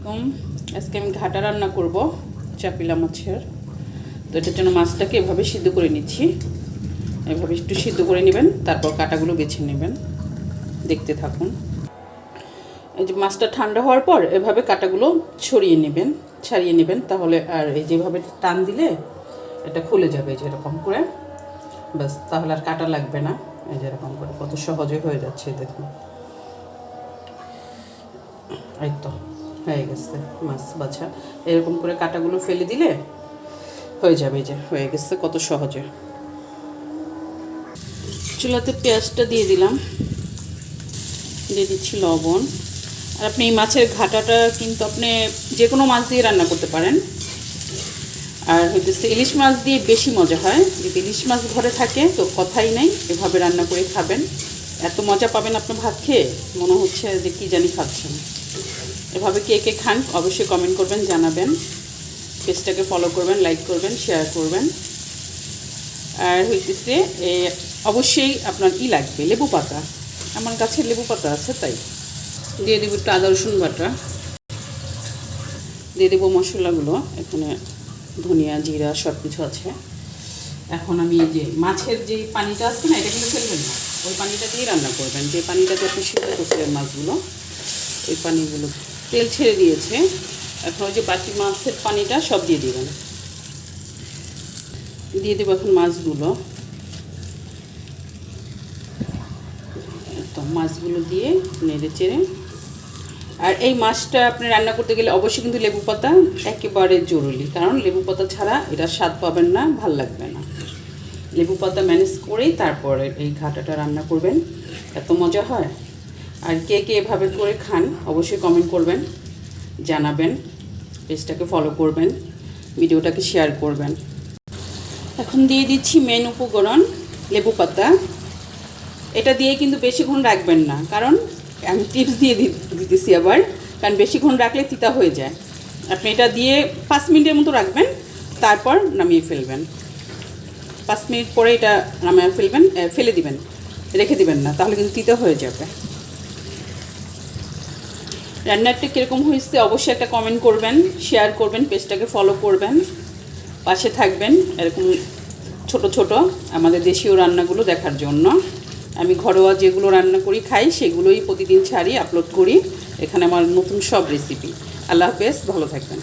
আলাইকুম। আজকে আমি ঘাটা রান্না করব চাপিলা মাছের। তো এটার জন্য মাছটাকে এভাবে সিদ্ধ করে নিচ্ছি। এভাবে একটু সিদ্ধ করে নেবেন, তারপর কাঁটাগুলো বেছে নেবেন। দেখতে থাকুন। এই যে মাছটা ঠান্ডা হওয়ার পর এভাবে কাঁটাগুলো ছাড়িয়ে নেবেন, তাহলে আর এই যেভাবে টান দিলে এটা খুলে যাবে, এই যে এরকম করে। ব্যাস, তাহলে আর কাঁটা লাগবে না। এই যে এরকম করে কত সহজে হয়ে যাচ্ছে, দেখুন। এই তো হয়ে গেছে মাছ বাছা। এরকম করে কাঁটাগুলো ফেলে দিলে হয়ে যাবে। যে হয়ে গেছে কত সহজে। চুলাতে পেঁয়াজটা দিয়ে দিলাম, দিয়ে দিচ্ছি লবণ। আর আপনি এই মাছের ঘাটাটা কিন্তু আপনি যে কোনো মাছ দিয়ে রান্না করতে পারেন। আর হইতেছে ইলিশ মাছ দিয়ে বেশি মজা হয়। যদি ইলিশ মাছ ঘরে থাকে তো কথাই নাই, এভাবে রান্না করে খাবেন, এত মজা পাবেন আপনার ভাত খেয়ে, মনে হচ্ছে যে কী জানি খাচ্ছেন। এভাবে কে কে খান অবশ্যই কমেন্ট করবেন, জানাবেন। পেজটাকে ফলো করবেন, লাইক করবেন, শেয়ার করবেন। আর হইতেছে অবশ্যই আপনার লাগবে লেবু পাতা। আমার কাছে লেবু পাতা আছে, তাই দিয়ে দেবো একটু আদা রসুন বাটা, দিয়ে দেবো মশলাগুলো। এখানে ধনিয়া জিরা সব কিছু আছে। এখন আমি এই যে মাছের যে পানিটা আছে না, এটা কিন্তু ফেলবেন না, ওই পানিটা দিয়ে রান্না করবেন। যে পানিটাতে আপনি সিদ্ধ করছিলেন মাছগুলো, ওই পানিগুলো তেল ছেড়ে দিয়েছে। এখন ওই যে বাকি মাছের পানিটা সব দিয়ে দেবেন। দিয়ে দেবো এখন মাছগুলো। তো মাছগুলো দিয়ে নেড়ে চেড়ে। আর এই মাছটা আপনি রান্না করতে গেলে অবশ্যই কিন্তু লেবু পাতা একেবারে জরুরি, কারণ লেবু পাতা ছাড়া এটা স্বাদ পাবেন না, ভাল লাগবে না। লেবু পাতা ম্যানেজ করেই তারপরে এই ঘাটাটা রান্না করবেন, এত মজা হয়। আর কে কে এভাবে করে খান অবশ্যই কমেন্ট করবেন, জানাবেন। পেজটাকে ফলো করবেন, ভিডিওটাকে শেয়ার করবেন। এখন দিয়ে দিচ্ছি মেন উপকরণ, লেবু পাতা। এটা দিয়ে কিন্তু বেশিক্ষণ রাখবেন না, কারণ আমি টিপস দিয়ে দিতেছি আবার, কারণ বেশিক্ষণ রাখলে তিতা হয়ে যায়। আপনি এটা দিয়ে 5 মিনিটের মতো রাখবেন, তারপর নামিয়ে ফেলবেন। 5 মিনিট পরে এটা নামিয়ে ফেলে দিবেন, রেখে দিবেন না, তাহলে কিন্তু তিতা হয়ে যাবে। রান্নাটা কীরকম হয়েছে অবশ্যই একটা কমেন্ট করবেন, শেয়ার করবেন, পেজটাকে ফলো করবেন, পাশে থাকবেন এরকম ছোট ছোট আমাদের দেশীয় রান্নাগুলো দেখার জন্য। আমি ঘরোয়া যেগুলো রান্না করি খাই সেগুলোই প্রতিদিন ছাড়ি, আপলোড করি এখানে আমার নতুন সব রেসিপি। আল্লাহ হাফেজ, ভালো থাকবেন।